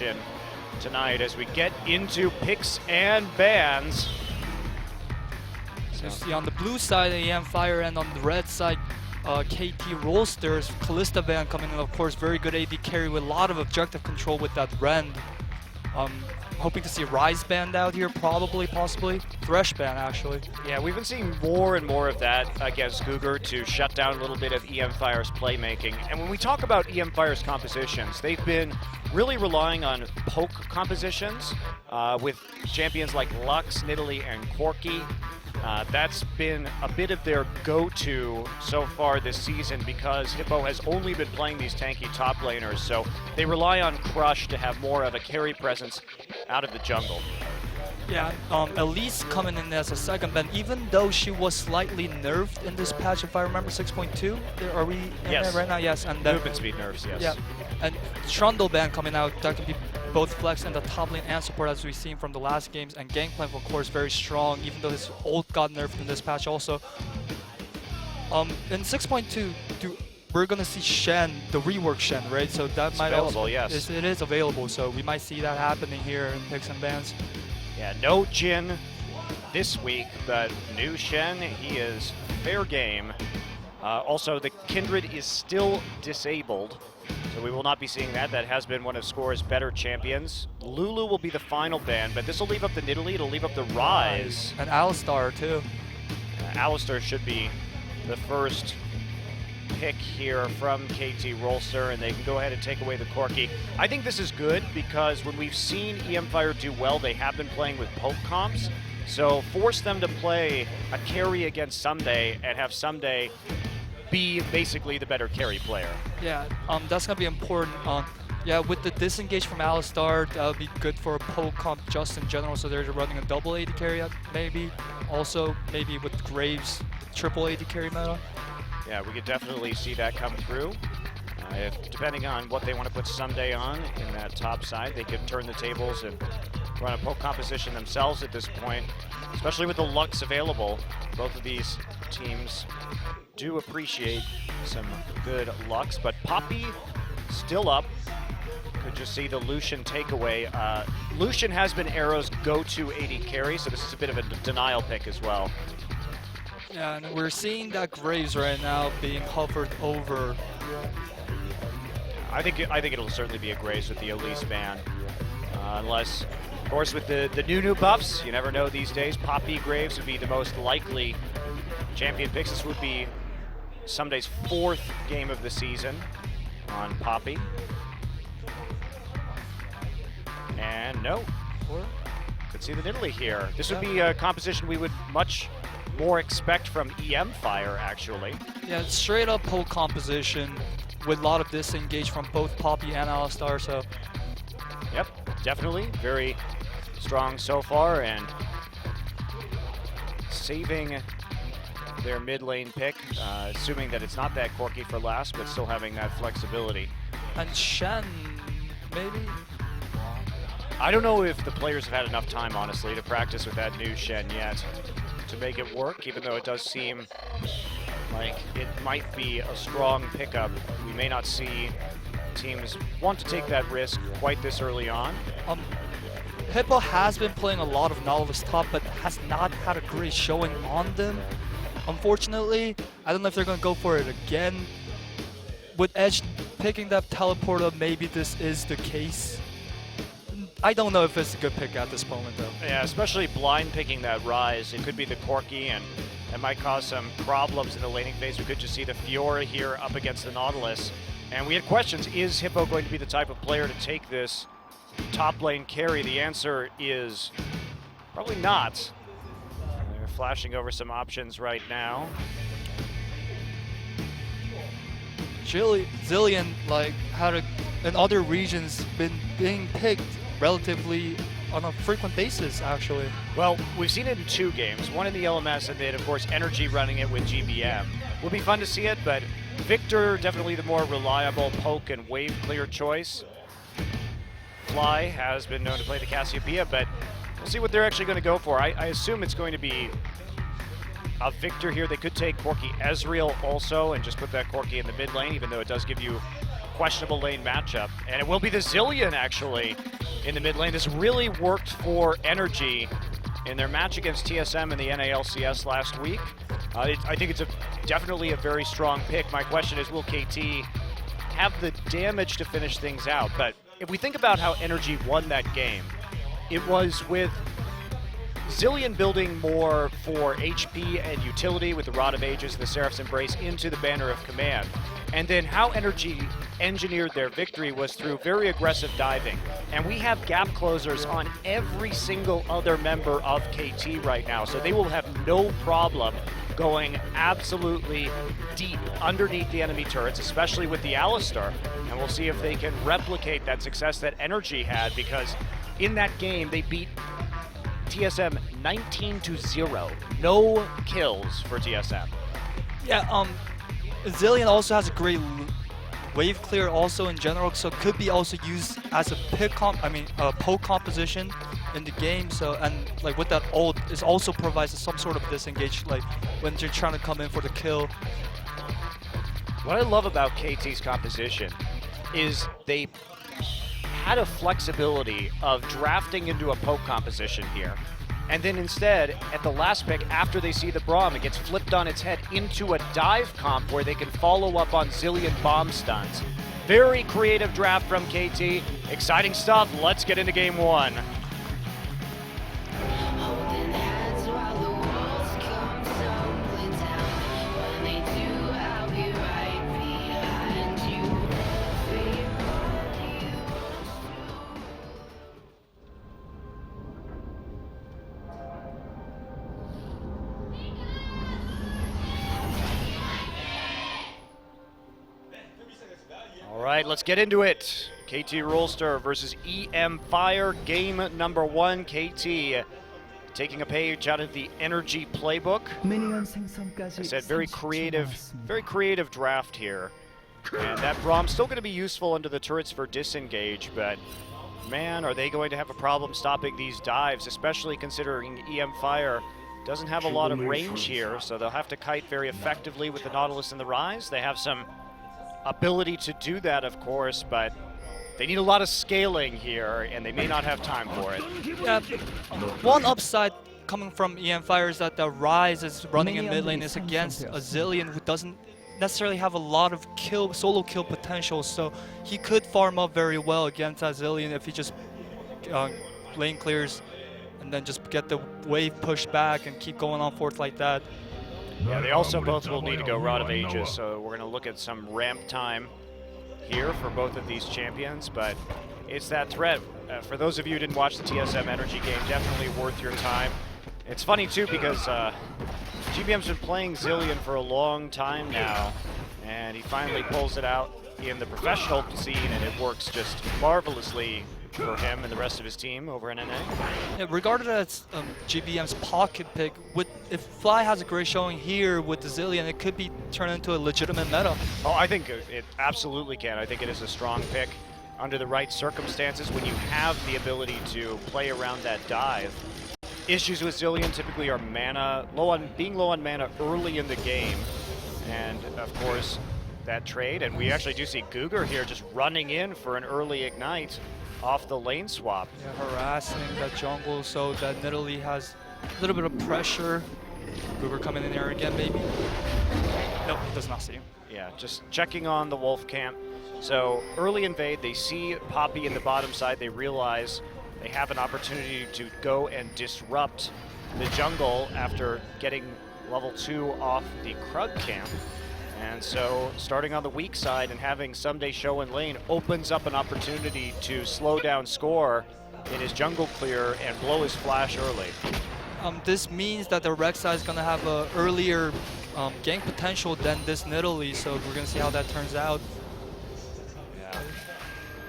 action tonight as we get into picks and bans. So you see on the blue side, mFire, and on the red side, KT Rollsters, Kalista ban coming in, of course, very good AD carry with a lot of objective control with that Rend. Hoping to see Ryze banned out here, probably, possibly. Thresh ban, actually. Yeah, we've been seeing more and more of that against Cougar to shut down a little bit of mFire's playmaking. And when we talk about mFire's compositions, they've been really relying on poke compositions with champions like Lux, Nidalee, and Corki. That's been a bit of their go-to so far this season because Hippo has only been playing these tanky top laners, so they rely on Crush to have more of a carry presence out of the jungle. Yeah, Elise coming in as a second ban, even though she was slightly nerfed in this patch, if I remember, 6.2. Are we in there right now? Yes. And then movement speed nerfs, yes. Yeah, and Trundle ban coming out, that can be both flex in the top lane and support, as we've seen from the last games. And Gangplank, of course, very strong, even though his ult got nerfed in this patch also. In 6.2, we're gonna see Shen, the rework Shen, right? So that it's might available, also, yes. It is available, so we might see that happening here in picks and bans. Yeah, no Jhin this week, but new Shen, he is fair game. Also, the Kindred is still disabled, so we will not be seeing that. That has been one of Score's better champions. Lulu will be the final ban, but this will leave up the Nidalee, it'll leave up the Ryze. And Alistar, too. Alistar should be the first pick here from KT Rollster, and they can go ahead and take away the Corki. I think this is good because when we've seen mFire do well, they have been playing with poke comps. So force them to play a carry against Someday and have Someday be basically the better carry player. Yeah, that's gonna be important. Yeah, with the disengage from Alistar, that would be good for a poke comp just in general. So they're running a double AD carry maybe. Also, maybe with Graves, triple AD carry meta. Yeah, we could definitely see that come through. Depending on what they want to put Someday on in that top side, they could turn the tables and run a poke composition themselves at this point, especially with the Lux available. Both of these teams do appreciate some good Lux, but Poppy still up. Could just see the Lucian takeaway. Lucian has been Arrow's go-to AD carry, so this is a bit of a denial pick as well. Yeah, and we're seeing that Graves right now being hovered over. I think it'll certainly be a Graves with the Elise ban, unless, of course, with the new buffs, you never know these days. Poppy Graves would be the most likely champion picks. This would be Someday's 4th game of the season on Poppy. And no, could see the Nidalee here. This would be a composition we would much more expect from mFire, actually. Yeah, straight up poke composition with a lot of disengage from both Poppy and Alistar, so. Yep, definitely. Very strong so far, and saving their mid lane pick, assuming that it's not that Corki for last, but still having that flexibility. And Shen, maybe? I don't know if the players have had enough time, honestly, to practice with that new Shen yet to make it work, even though it does seem like it might be a strong pickup. We may not see teams want to take that risk quite this early on. Hippo has been playing a lot of Novelist top, but has not had a great showing on them. Unfortunately, I don't know if they're going to go for it again. With Edge picking that teleporter, maybe this is the case. I don't know if it's a good pick at this moment, though. Yeah, especially blind picking that Ryze. It could be the Corki, and that might cause some problems in the laning phase. We could just see the Fiora here up against the Nautilus. And we had questions, is Hippo going to be the type of player to take this top lane carry? The answer is probably not. They're flashing over some options right now. Zillion, like, in other regions, been being picked relatively on a frequent basis, actually. Well, we've seen it in 2 games, one in the LMS and then, of course, Energy running it with GBM. Will be fun to see it, but Victor, definitely the more reliable poke and wave clear choice. Fly has been known to play the Cassiopeia, but we'll see what they're actually going to go for. I assume it's going to be a Victor here. They could take Corki Ezreal also and just put that Corki in the mid lane, even though it does give you questionable lane matchup. And it will be the Zillion, actually, in the mid lane. This really worked for Energy in their match against TSM in the NALCS last week. I think it's definitely a very strong pick. My question is, will KT have the damage to finish things out? But if we think about how Energy won that game, it was with Zillion building more for HP and utility with the Rod of Ages, the Seraph's Embrace into the Banner of Command. And then how Energy engineered their victory was through very aggressive diving. And we have gap closers on every single other member of KT right now, so they will have no problem going absolutely deep underneath the enemy turrets, especially with the Alistar. And we'll see if they can replicate that success that Energy had, because in that game they beat TSM 19-0. No kills for TSM. Yeah, Zillion also has a great wave clear also in general, so could be also used as a poke composition in the game. So, and like with that ult, it also provides some sort of disengage, like when you're trying to come in for the kill. What I love about KT's composition is they had a flexibility of drafting into a poke composition here. And then instead, at the last pick, after they see the Braum, it gets flipped on its head into a dive comp where they can follow up on Zillion bomb stuns. Very creative draft from KT. Exciting stuff. Let's get into game one. All right, let's get into it. KT Rolster versus mFire, game number one. KT taking a page out of the Energy playbook. I said very creative draft here. And that Braum's still going to be useful under the turrets for disengage, but man, are they going to have a problem stopping these dives, especially considering mFire doesn't have a lot of range here, so they'll have to kite very effectively with the Nautilus and the Rise. They have some ability to do that, of course, but they need a lot of scaling here, and they may not have time for it. Yeah, one upside coming from mFire is that the Rise is running in mid lane is against a Zillion who doesn't necessarily have a lot of solo kill potential, so he could farm up very well against that Zillion if he just lane clears and then just get the wave pushed back and keep going on forth like that. Yeah, they also both will need to go Rod of Ages, so we're going to look at some ramp time here for both of these champions, but it's that threat. For those of you who didn't watch the TSM Energy game, definitely worth your time. It's funny too because GBM's been playing Zillion for a long time now, and he finally pulls it out in the professional scene, and it works just marvelously for him and the rest of his team over in NA. Yeah, regarded as GBM's pocket pick, if Fly has a great showing here with the Zillion, it could be turned into a legitimate meta. Oh, I think it absolutely can. I think it is a strong pick under the right circumstances when you have the ability to play around that dive. Issues with Zillion typically are being low on mana early in the game, and of course that trade. And we actually do see Guger here just running in for an early ignite off the lane swap. Yeah, harassing that jungle so that Nidalee has a little bit of pressure. Guger coming in there again, maybe. Nope, he does not see him. Yeah, just checking on the Wolf camp. So early invade, they see Poppy in the bottom side. They realize they have an opportunity to go and disrupt the jungle after getting level 2 off the Krug camp. And so starting on the weak side and having Someday show in lane opens up an opportunity to slow down Score in his jungle clear and blow his flash early. This means that the Rek'Sai is going to have an earlier gank potential than this Nidalee, so we're going to see how that turns out. Yeah.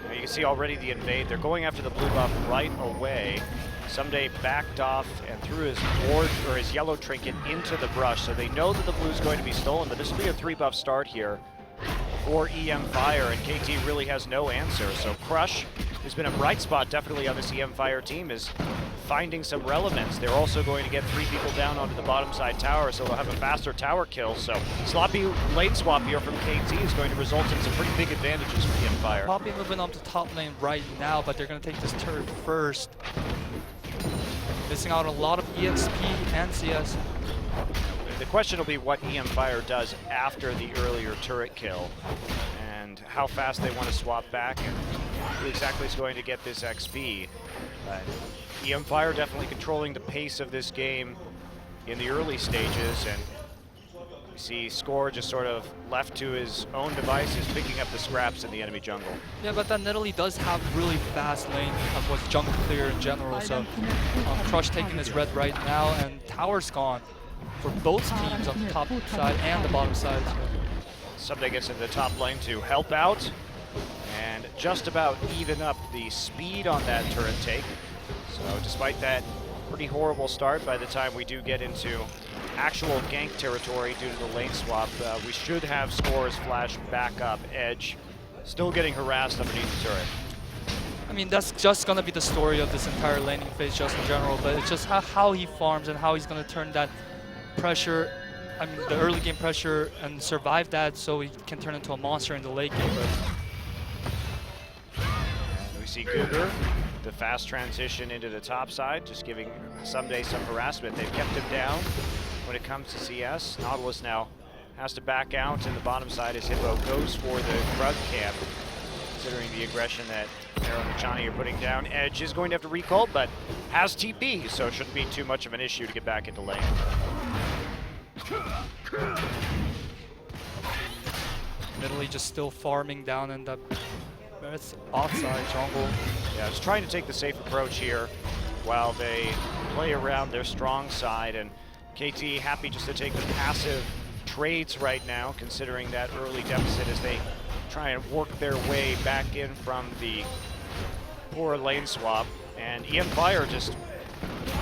Now you can see already the invade. They're going after the blue buff right away. Someday backed off and threw his ward or his yellow trinket into the brush, so they know that the blue is going to be stolen, but this will be a 3-buff start here for mFire, and KT really has no answer. So Crush, who's been a bright spot definitely on this mFire team, is finding some relevance. They're also going to get 3 people down onto the bottom side tower, so they'll have a faster tower kill. So sloppy lane swap here from KT is going to result in some pretty big advantages for mFire. Poppy moving up to top lane right now, but they're going to take this turret first. Missing out on a lot of EXP and CS. The question will be what mFire does after the earlier turret kill and how fast they want to swap back and who exactly is going to get this XP. But mFire definitely controlling the pace of this game in the early stages, and we see Score just sort of left to his own devices, picking up the scraps in the enemy jungle. Yeah, but that Nidalee does have really fast lane with jungle clear in general, so Crush taking his red right now, and tower's gone for both teams on the top side and the bottom side. Someday gets into the top lane to help out and just about even up the speed on that turret take. So despite that pretty horrible start, by the time we do get into actual gank territory due to the lane swap, we should have Scores flash back up. Edge still getting harassed underneath the turret. I mean, that's just going to be the story of this entire laning phase just in general, but it's just how he farms and how he's going to turn that pressure, I mean, the early game pressure, and survive that so he can turn into a monster in the late game. We see Cougar, the fast transition into the top side, just giving Someday some harassment. They've kept him down when it comes to CS. Nautilus now has to back out, and the bottom side as Hippo goes for the Grug camp, considering the aggression that Arrow and Johnny are putting down. Edge is going to have to recall, but has TP, so it shouldn't be too much of an issue to get back into lane. Nidalee just still farming down in the offside jungle. Yeah, just trying to take the safe approach here while they play around their strong side, and KT happy just to take the passive trades right now, considering that early deficit as they try and work their way back in from the poor lane swap. And mFire just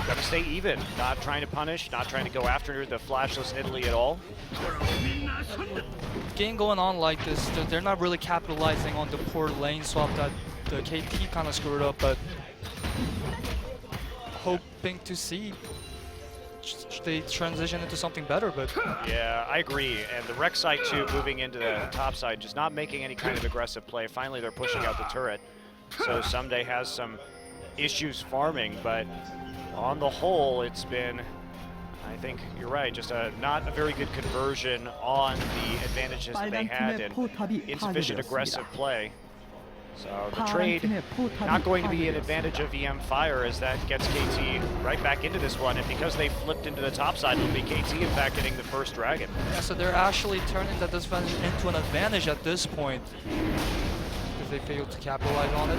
got to stay even, not trying to punish, not trying to go after the flashless Nidalee at all. Game going on like this, they're not really capitalizing on the poor lane swap that the KT kind of screwed up, but hoping to see they transition into something better. But yeah, I agree. And the Rex side too, moving into the top side, just not making any kind of aggressive play. Finally, they're pushing out the turret. So Someday has some issues farming, but on the whole, it's been, I think you're right, just not a very good conversion on the advantages that they had and insufficient aggressive play. So the trade not going to be an advantage of mFire, as that gets KT right back into this one, and because they flipped into the top side, it'll be KT in fact getting the first dragon. Yeah, so they're actually turning that disadvantage into an advantage at this point, because they failed to capitalize on it.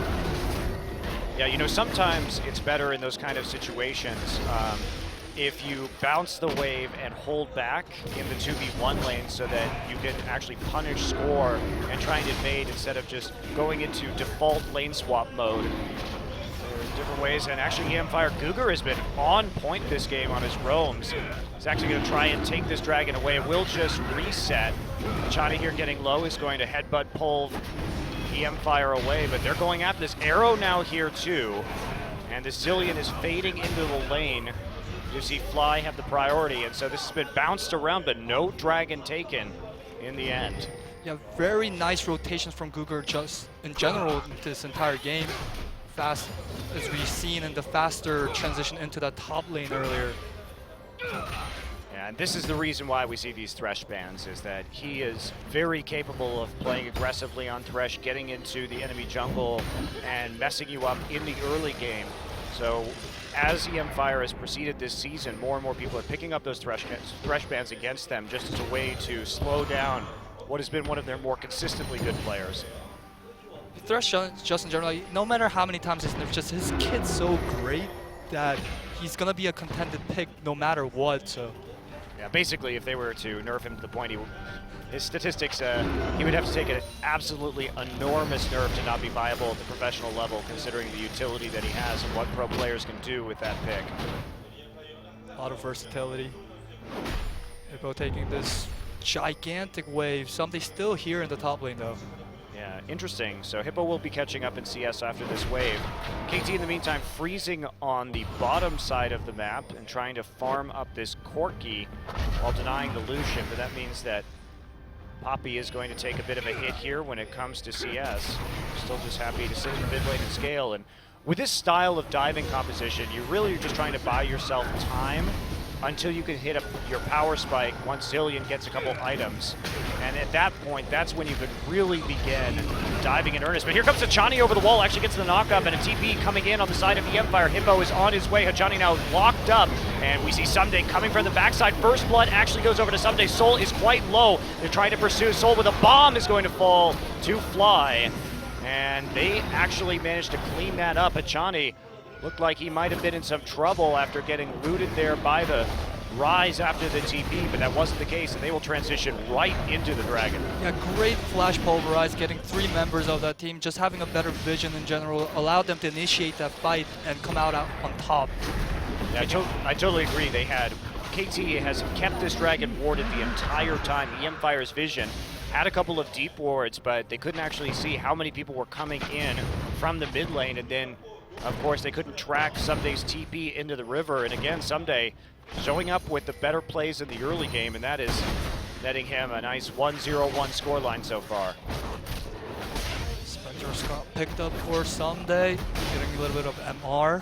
Yeah, you know, sometimes it's better in those kind of situations if you bounce the wave and hold back in the 2v1 lane so that you can actually punish Score and try and invade instead of just going into default lane swap mode. There are different ways, and actually mFire Cougar has been on point this game on his roams. He's actually going to try and take this dragon away. It will just reset. Chani here getting low is going to headbutt pull mFire away, but they're going after this. Arrow now here too, and the Zillion is fading into the lane. You see Fly have the priority, and so this has been bounced around, but no dragon taken in the end. Yeah, very nice rotations from Cougar just in general this entire game. Fast, as we've seen in the faster transition into that top lane earlier. Yeah, and this is the reason why we see these Thresh bans, is that he is very capable of playing aggressively on Thresh, getting into the enemy jungle and messing you up in the early game. So as mFire has proceeded this season, more and more people are picking up those Thresh bans against them just as a way to slow down what has been one of their more consistently good players. Thresh, just in general, no matter how many times he's nerfed, just his kit's so great that he's going to be a contended pick no matter what. So yeah, basically, if they were to nerf him to the point his statistics, he would have to take an absolutely enormous nerf to not be viable at the professional level, considering the utility that he has and what pro players can do with that pick. A lot of versatility. Hippo taking this gigantic wave. Something still here in the top lane though. Yeah, interesting. So Hippo will be catching up in CS after this wave. KT in the meantime freezing on the bottom side of the map and trying to farm up this Corki while denying the Lucian, but that means that Poppy is going to take a bit of a hit here when it comes to CS. Still just happy to sit in the mid lane and scale, and with this style of diving composition, you really are just trying to buy yourself time until you can hit up your power spike once Zillion gets a couple items. And at that point, that's when you could really begin diving in earnest. But here comes Hachani over the wall, actually gets the knock-up, and a TP coming in on the side of mFire. Hippo is on his way. Hachani now locked up, and we see Someday coming from the backside. First blood actually goes over to Someday. Soul is quite low. They're trying to pursue Soul with a bomb is going to fall to Fly. And they actually managed to clean that up. Hachani looked like he might have been in some trouble after getting looted there by the Rise after the TP, but that wasn't the case, and they will transition right into the Dragon. Yeah, great flash pulverize, getting 3 members of that team, just having a better vision in general, allowed them to initiate that fight and come out on top. Yeah, I totally agree. They had, KT has kept this Dragon warded the entire time. mFire's vision had a couple of deep wards, but they couldn't actually see how many people were coming in from the mid lane, and then of course they couldn't track Someday's TP into the river, and again Someday showing up with the better plays in the early game, and that is netting him a nice 1-0-1 scoreline so far. Spectre's got picked up for Someday, getting a little bit of MR,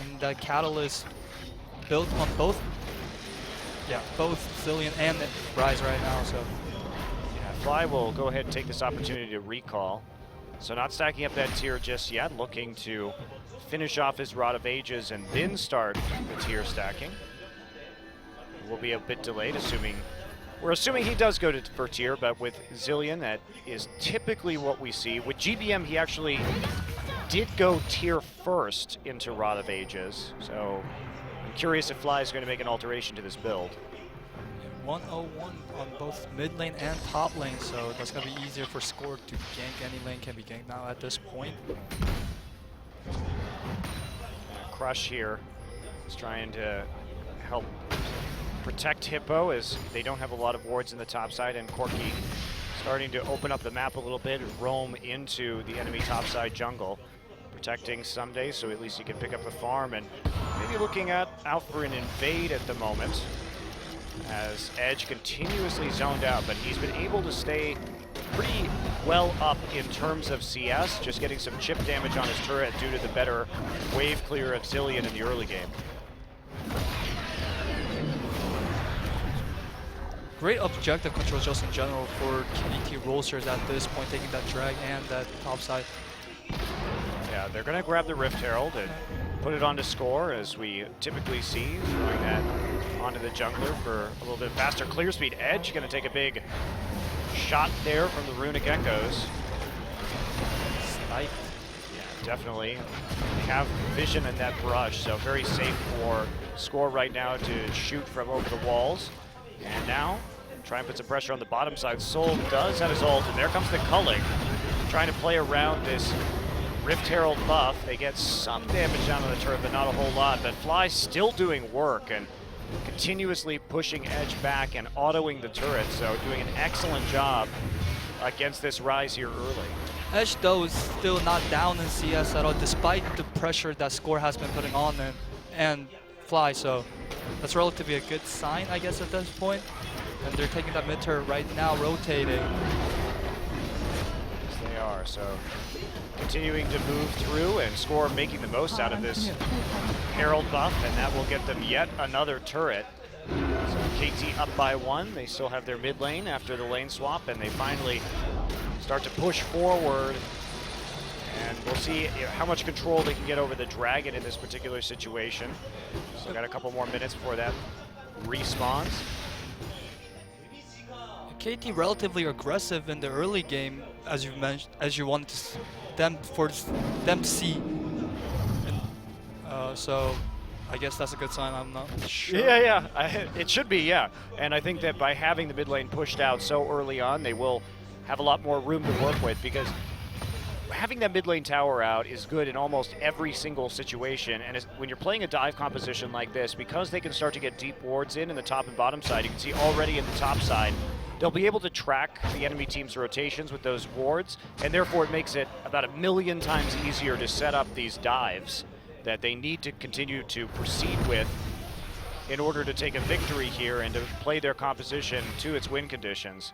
and that Catalyst built on both Zillion and Rise right now, so. Yeah, Fly will go ahead and take this opportunity to recall. So not stacking up that tier just yet, looking to finish off his Rod of Ages and then start the tier stacking. Will be a bit delayed, we're assuming he does go for tier, but with Zillion, that is typically what we see. With GBM, he actually did go tier first into Rod of Ages, so I'm curious if Fly is going to make an alteration to this build. 101 on both mid lane and top lane, so that's going to be easier for Score to gank. Any lane can be ganked now at this point. Crush here is trying to help protect Hippo as they don't have a lot of wards in the top side, and Corki starting to open up the map a little bit and roam into the enemy topside jungle, protecting Someday so at least he can pick up the farm, and maybe looking out for an invade at the moment as Edge continuously zoned out, but he's been able to stay pretty well up in terms of CS, just getting some chip damage on his turret due to the better wave clear of Zillion in the early game. Great objective control just in general for KT Rollsters at this point, taking that drag and that top side. Yeah, they're going to grab the Rift Herald and put it onto Score, as we typically see, throwing that onto the jungler for a little bit faster clear speed. Edge going to take a big shot there from the Runic Echoes. Snipe. Yeah, definitely. They have vision in that brush, so very safe for Score right now to shoot from over the walls. And now, try and put some pressure on the bottom side. Soul does have his ult, and there comes the culling. Trying to play around this Rift Herald buff. They get some damage down on the turret, but not a whole lot. But Fly still doing work and continuously pushing Edge back and autoing the turret, so doing an excellent job against this Rise here early. Edge, though, is still not down in CS at all, despite the pressure that Score has been putting on them and Fly, so that's relatively a good sign, I guess, at this point. And they're taking that mid turret right now, rotating. Yes, they are, so continuing to move through and Score making the most out of this Herald buff, and that will get them yet another turret. So KT up by 1. They still have their mid lane after the lane swap, and they finally start to push forward. And we'll see how much control they can get over the Dragon in this particular situation. So got a couple more minutes before that respawns. KT relatively aggressive in the early game, as you mentioned, as you wanted them to see. And, so I guess that's a good sign. I'm not sure. Yeah, it should be, yeah. And I think that by having the mid lane pushed out so early on, they will have a lot more room to work with, because having that mid lane tower out is good in almost every single situation, and when you're playing a dive composition like this, because they can start to get deep wards in the top and bottom side, you can see already in the top side, they'll be able to track the enemy team's rotations with those wards, and therefore it makes it about 1,000,000 times easier to set up these dives that they need to continue to proceed with in order to take a victory here and to play their composition to its win conditions.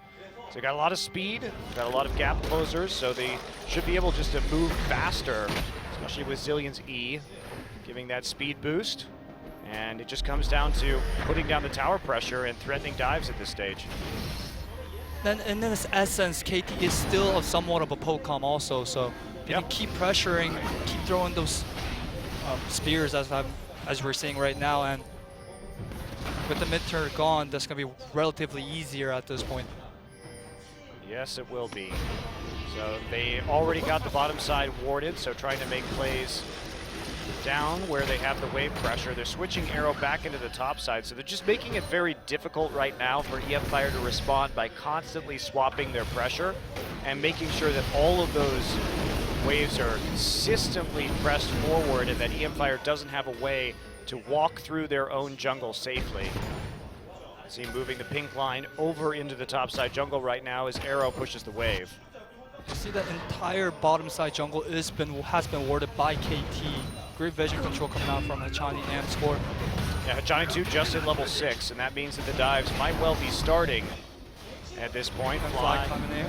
So they got a lot of speed, got a lot of gap closers, so they should be able just to move faster, especially with Zillion's E, giving that speed boost. And it just comes down to putting down the tower pressure and threatening dives at this stage. Then in this essence, KT is still somewhat of a poke-com also, so they can keep pressuring, keep throwing those spears as we're seeing right now, and with the mid-turn gone, that's going to be relatively easier at this point. Yes, it will be. So they already got the bottom side warded, so trying to make plays down where they have the wave pressure. They're switching arrow back into the top side, so they're just making it very difficult right now for mFire to respond by constantly swapping their pressure and making sure that all of those waves are consistently pressed forward and that mFire doesn't have a way to walk through their own jungle safely. See moving the pink line over into the top side jungle right now as arrow pushes the wave. You see that entire bottom side jungle has been warded by KT. Great vision control coming out from Hachani and Score. Yeah, Hachani 2 just at level 6, and that means that the dives might well be starting at this point. Fly coming in.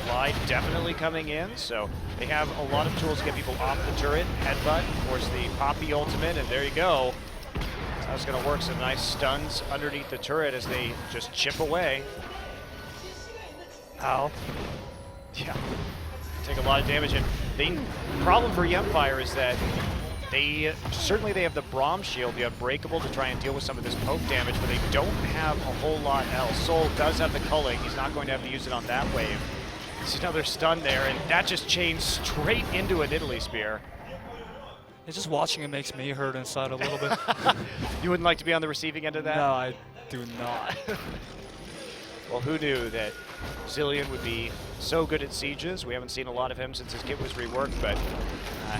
Fly definitely coming in, so they have a lot of tools to get people off the turret. Headbutt, of course the Poppy ultimate, and there you go. That's going to work, some nice stuns underneath the turret as they just chip away. Ow. Yeah, take a lot of damage. And the problem for mFire is that they have the Braum shield, the Unbreakable, to try and deal with some of this poke damage, but they don't have a whole lot else. Soul does have the culling. He's not going to have to use it on that wave. There's another stun there, and that just changed straight into an Italy Spear. It's just watching it makes me hurt inside a little bit. You wouldn't like to be on the receiving end of that? No, I do not. Well, who knew that Zillion would be so good at sieges? We haven't seen a lot of him since his kit was reworked, but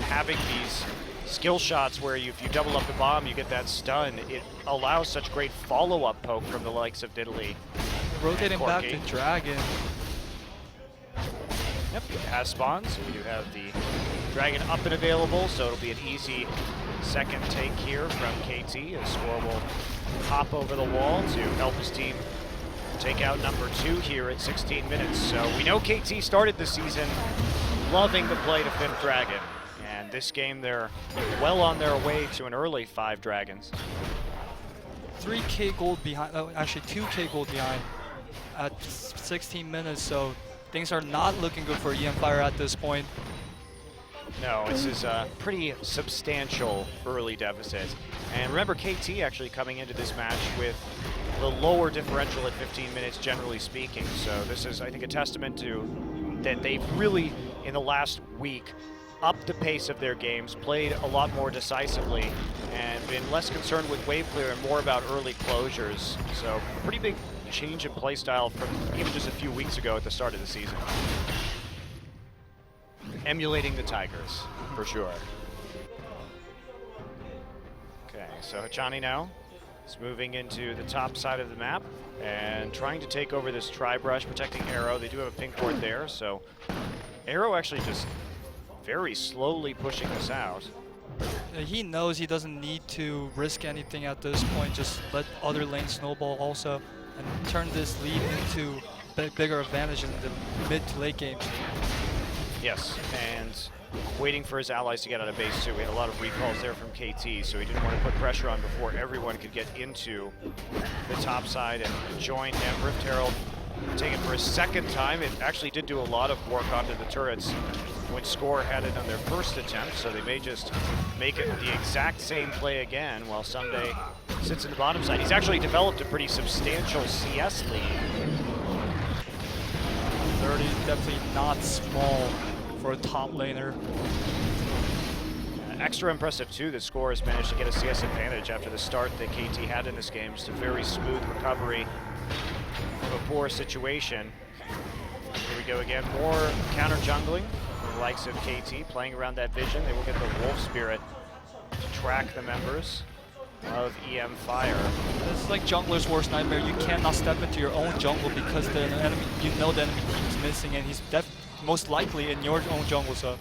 having these skill shots where if you double up the bomb, you get that stun, it allows such great follow-up poke from the likes of Diddley. Rotating back to Dragon. Yep, it has spawns. You have the Dragon up and available, so it'll be an easy second take here from KT as Score will hop over the wall to help his team take out number 2 here at 16 minutes. So we know KT started the season loving to play the 5th Dragon, and this game they're well on their way to an early 5 Dragons. 3K gold behind, actually 2K gold behind at 16 minutes, so things are not looking good for mFire at this point. No, this is a pretty substantial early deficit. And remember, KT actually coming into this match with the lower differential at 15 minutes, generally speaking. So this is, I think, a testament to that they've really, in the last week, upped the pace of their games, played a lot more decisively, and been less concerned with wave clear and more about early closures. So pretty big change in play style from even just a few weeks ago at the start of the season. Emulating the Tigers, for sure. Okay, so Hachani now is moving into the top side of the map and trying to take over this tri-brush, protecting Arrow. They do have a pink ward there, so Arrow actually just very slowly pushing this out. He knows he doesn't need to risk anything at this point, just let other lanes snowball also, and turn this lead into a bigger advantage in the mid to late games. Yes, and waiting for his allies to get out of base too. We had a lot of recalls there from KT, so he didn't want to put pressure on before everyone could get into the top side and join him. Rift Herald taken for a second time. It actually did do a lot of work onto the turrets when Score had it on their first attempt, so they may just make it the exact same play again while Someday sits in the bottom side. He's actually developed a pretty substantial CS lead. 30 is definitely not small for a top laner. Extra impressive too that Score has managed to get a CS advantage after the start that KT had in this game. Just a very smooth recovery of a poor situation. Here we go again, more counter jungling from the likes of KT playing around that vision. They will get the Wolf Spirit to track the members. of mFire. It's like jungler's worst nightmare. You cannot step into your own jungle because the enemy, you know the enemy team's missing, and he's most likely in your own jungle. So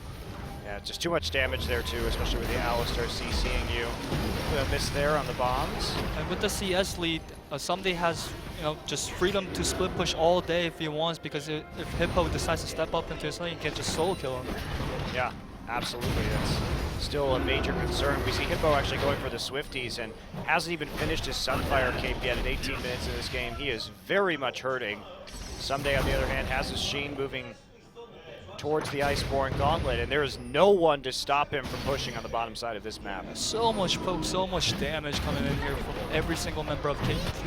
Yeah, just too much damage there too, especially with the Alistar CCing you. A miss there on the bombs. and with the CS lead, Someday has just freedom to split push all day if he wants, because if Hippo decides to step up into his lane, he can just solo kill him. Yeah, absolutely. That's still a major concern. We see Hippo actually going for the Swifties and hasn't even finished his Sunfire cape yet at 18 minutes in this game. He is very much hurting. Someday, on the other hand, has his Sheen moving towards the Iceborne Gauntlet, and there is no one to stop him from pushing on the bottom side of this map. So much poke, so much damage coming in here from every single member of KT.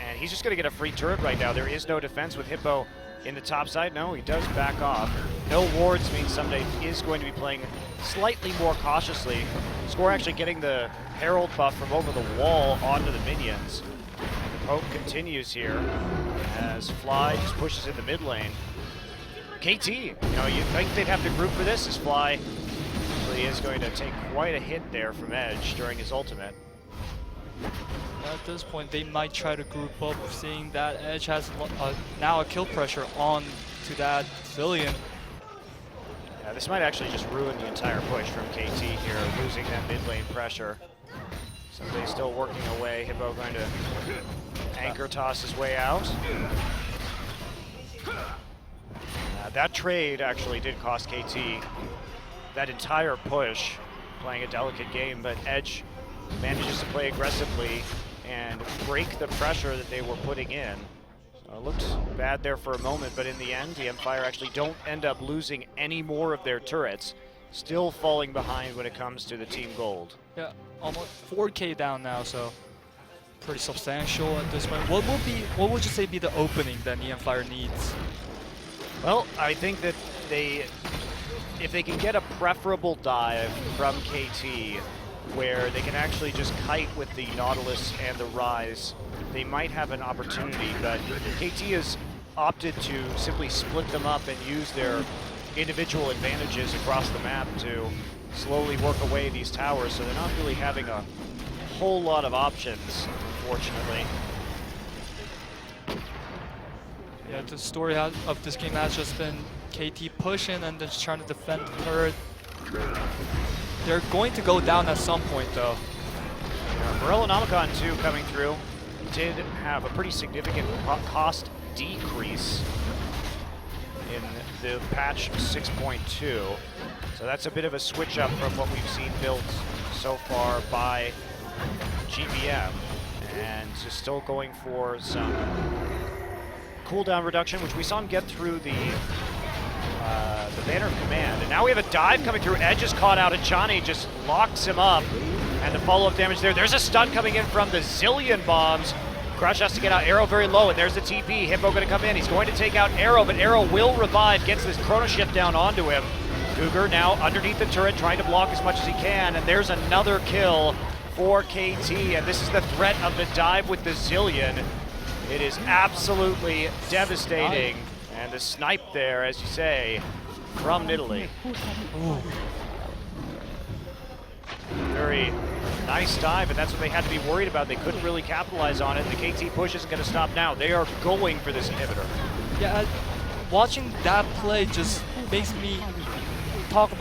And he's just going to get a free turret right now. There is no defense with Hippo in the top side. No, he does back off. No wards means Someday is going to be playing slightly more cautiously. Score actually getting the Herald buff from over the wall onto the minions. And the poke continues here as Fly just pushes in the mid lane. KT, you think they'd have to group for this, as Fly really is going to take quite a hit there from Edge during his ultimate. At this point, they might try to group up, seeing that Edge has now a kill pressure on to that Zillion. Yeah, this might actually just ruin the entire push from KT here, losing that mid lane pressure. Somebody's still working away. Hippo going to anchor toss his way out. That trade actually did cost KT that entire push, playing a delicate game, but Edge manages to play aggressively and break the pressure that they were putting in. So it looked bad there for a moment, but in the end, the mFire actually don't end up losing any more of their turrets, still falling behind when it comes to the team gold. Yeah, almost 4K down now, so pretty substantial at this point. What would you say be the opening that the mFire needs? Well, I think that if they can get a preferable dive from KT, where they can actually just kite with the Nautilus and the Rise, they might have an opportunity, but KT has opted to simply split them up and use their individual advantages across the map to slowly work away these towers, so they're not really having a whole lot of options, unfortunately. Yeah, the story of this game has just been KT pushing and just trying to defend the turret. They're going to go down at some point, though. Morellonomicon, too, coming through, did have a pretty significant cost decrease in the patch 6.2. So that's a bit of a switch up from what we've seen built so far by GBM. And just still going for some cooldown reduction, which we saw him get through the Banner of Command. And now we have a dive coming through. Edge is caught out, and Johnny just locks him up. And the follow-up damage there. There's a stun coming in from the Zillion bombs. Crush has to get out. Arrow very low, and there's the TP. Hippo going to come in. He's going to take out Arrow, but Arrow will revive. Gets this Chrono Shift down onto him. Cougar now underneath the turret, trying to block as much as he can. And there's another kill for KT. And this is the threat of the dive with the Zillion. It is absolutely devastating. And the snipe there, as you say, from Nidalee. Ooh. Very nice dive, and that's what they had to be worried about. They couldn't really capitalize on it. The KT push isn't going to stop now. They are going for this inhibitor. Yeah, watching that play just makes me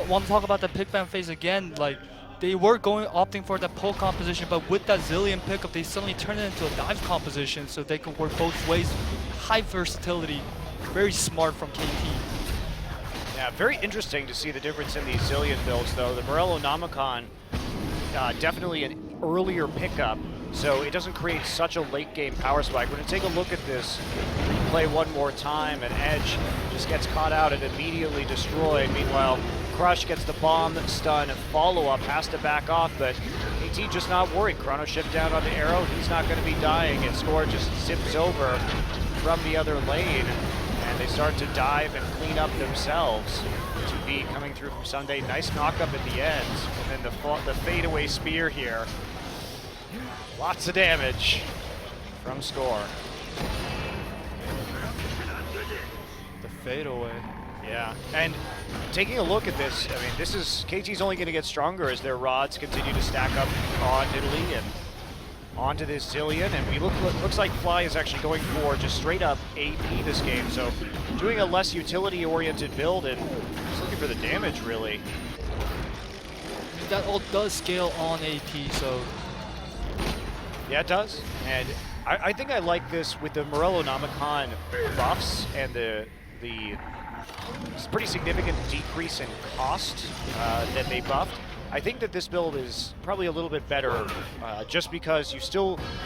want to talk about the pick ban phase again. Like, they were opting for that poke composition, but with that Zillion pickup, they suddenly turned it into a dive composition so they could work both ways. High versatility, very smart from KT. Yeah, very interesting to see the difference in these Zillion builds, though. The Morellonomicon, definitely an earlier pickup, so it doesn't create such a late game power spike. We're going to take a look at this replay one more time, and Edge just gets caught out and immediately destroyed. Meanwhile, Crush gets the bomb stun and follow-up, has to back off, but KT just not worried. Chrono Shift down on the Arrow, he's not going to be dying, and Score just zips over from the other lane, and they start to dive and clean up themselves. TP coming through from Sunday, nice knock-up at the end, and then the fadeaway spear here. Lots of damage from Score. The fadeaway. Yeah, and taking a look at this, I mean, this is KT's only going to get stronger as their rods continue to stack up on Italy and onto this Zillion, and looks like Fly is actually going for just straight up AP this game, so doing a less utility-oriented build and just looking for the damage, really. I mean, that all does scale on AP, so... Yeah, it does, and I think I like this with the Morello Namicon buffs and the pretty significant decrease in cost that they buffed. I think that this build is probably a little bit better just because you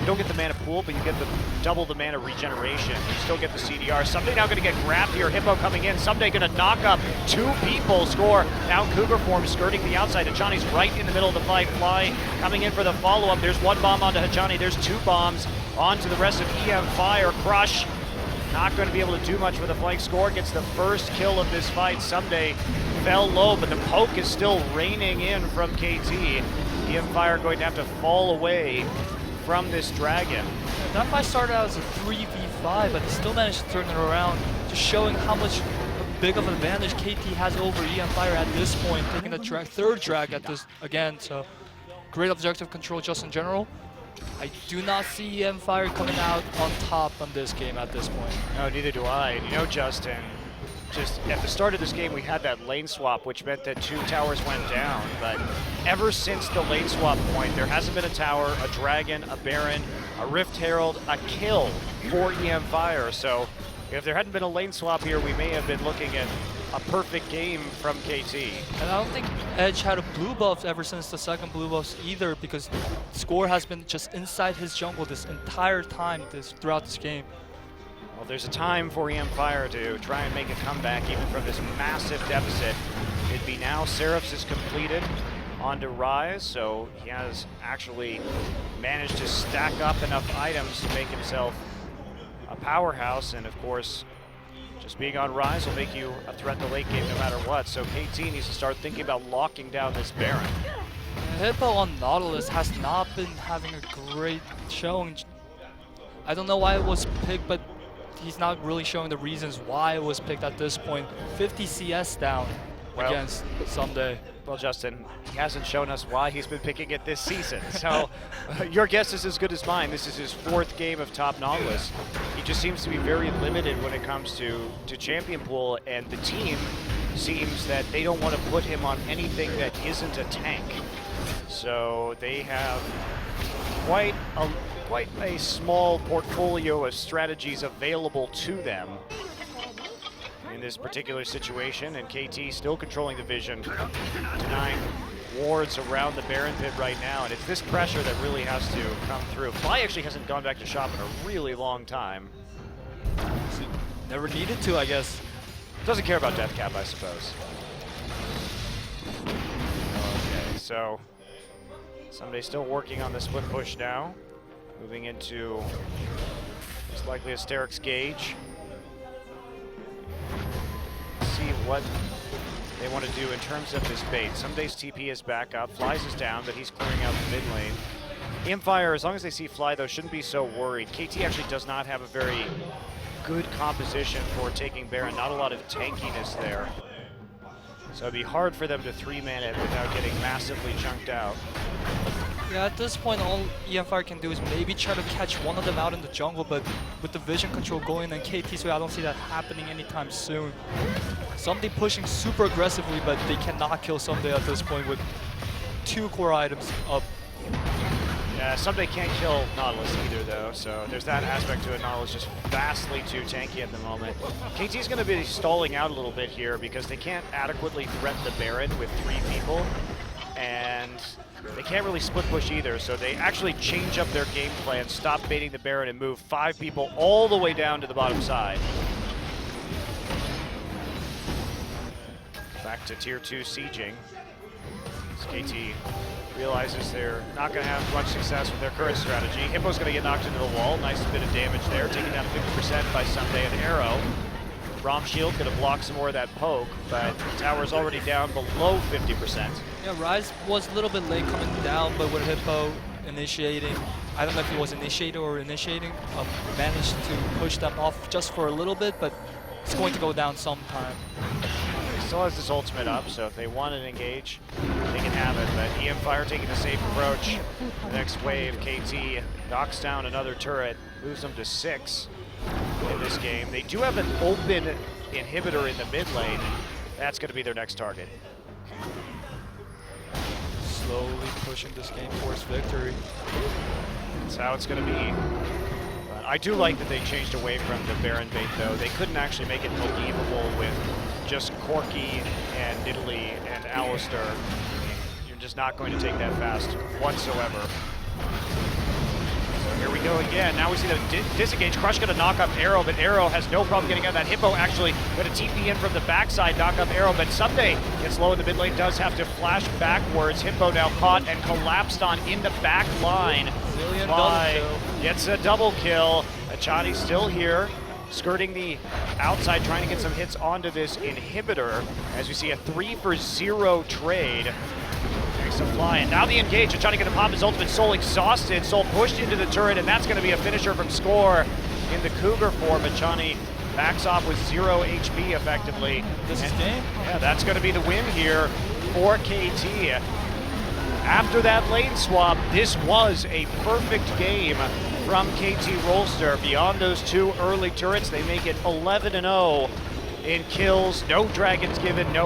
don't get the mana pool, but you get double the mana regeneration. You still get the CDR. Someday now going to get grabbed here. Hippo coming in. Someday going to knock up 2 people. Score now Cougar form skirting the outside. Hachani's right in the middle of the fight. Fly coming in for the follow-up. There's 1 bomb onto Hachani. There's 2 bombs onto the rest of mFire. Crush. Not going to be able to do much with a flank. Score gets the first kill of this fight. Someday fell low, but the poke is still raining in from KT. mFire going to have to fall away from this dragon. That fight started out as a 3v5, but they still managed to turn it around, just showing how much big of an advantage KT has over mFire at this point, taking the third drag at this again. So great objective control just in general. I do not see mFire coming out on top on this game at this point. No, neither do I. And you know, Justin, just at the start of this game, we had that lane swap, which meant that 2 towers went down. But ever since the lane swap point, there hasn't been a tower, a dragon, a baron, a Rift Herald, a kill for mFire. So if there hadn't been a lane swap here, we may have been looking at a perfect game from KT. And I don't think Edge had a blue buff ever since the second blue buffs either, because Score has been just inside his jungle this entire time throughout this game. Well, there's a time for mFire to try and make a comeback even from this massive deficit. It'd be now Seraphs is completed onto Rise, so he has actually managed to stack up enough items to make himself a powerhouse, and of course, just being on Rise will make you a threat in the late game no matter what, so KT needs to start thinking about locking down this Baron. Hippo on Nautilus has not been having a great showing. I don't know why it was picked, but he's not really showing the reasons why it was picked at this point. 50 CS down against Someday. Well, Justin, he hasn't shown us why he's been picking it this season, so your guess is as good as mine. This is his 4th game of top Nautilus. He just seems to be very limited when it comes to champion pool, and the team seems that they don't want to put him on anything that isn't a tank. So they have quite a small portfolio of strategies available to them in this particular situation, and KT still controlling the vision, denying wards around the Baron pit right now, and it's this pressure that really has to come through. Fly actually hasn't gone back to shop in a really long time. Never needed to, I guess. Doesn't care about death cap, I suppose. Okay, so Someday still working on the split push now, moving into most likely a Sterix Gauge. See what they want to do in terms of this bait. Someday's TP is back up, Flies is down, but he's clearing out the mid lane. mFire, as long as they see Fly though, shouldn't be so worried. KT actually does not have a very good composition for taking Baron, not a lot of tankiness there. So it'd be hard for them to 3-man it without getting massively chunked out. Yeah, at this point, all mFire can do is maybe try to catch one of them out in the jungle, but with the vision control going in KT's way, I don't see that happening anytime soon. Someday pushing super aggressively, but they cannot kill Someday at this point with 2 core items up. Yeah, Someday can't kill Nautilus either though, so there's that aspect to it. Nautilus just vastly too tanky at the moment. KT's going to be stalling out a little bit here because they can't adequately threaten the Baron with 3 people, and they can't really split push either, so they actually change up their game plan, stop baiting the Baron and move 5 people all the way down to the bottom side. Back to tier 2 sieging. As KT realizes they're not going to have much success with their current strategy. Hippo's going to get knocked into the wall. Nice bit of damage there, taken down 50% by Someday and Arrow. Rom Shield going to block some more of that poke, but the tower's already down below 50%. Yeah, Rise was a little bit late coming down, but with Hippo initiating, I don't know if he was initiator or initiating, managed to push them off just for a little bit, but it's going to go down sometime. He still has this ultimate up, so if they want to engage, they can have it. But mFire taking a safe approach. The next wave, KT knocks down another turret, moves them to 6 in this game. They do have an open inhibitor in the mid lane. That's going to be their next target. Slowly pushing this game towards victory. That's how it's going to be. But I do like that they changed away from the Baron bait, though. They couldn't actually make it believable with just Corki and Nidalee and Alistair. You're just not going to take that fast whatsoever. So here we go again. Now we see the disengage. Crush going to knock up Arrow, but Arrow has no problem getting out of that. Hippo actually going to TP in from the backside, knock up Arrow, but Sunday gets low in the mid lane, does have to flash backwards. Hippo now caught and collapsed on in the back line. Zillion double kill. Gets a double kill. Achani still here, skirting the outside, trying to get some hits onto this inhibitor as we see a 3-for-0 trade. Takes a fly, and now the engage. Achani going to pop his ultimate. Soul exhausted. Soul pushed into the turret, and that's going to be a finisher from Score in the Cougar form. Achani backs off with 0 HP effectively. This is game. Yeah, that's going to be the win here for KT. After that lane swap, this was a perfect game from KT Rolster. Beyond those 2 early turrets, they make it 11-0 in kills. No dragons given, no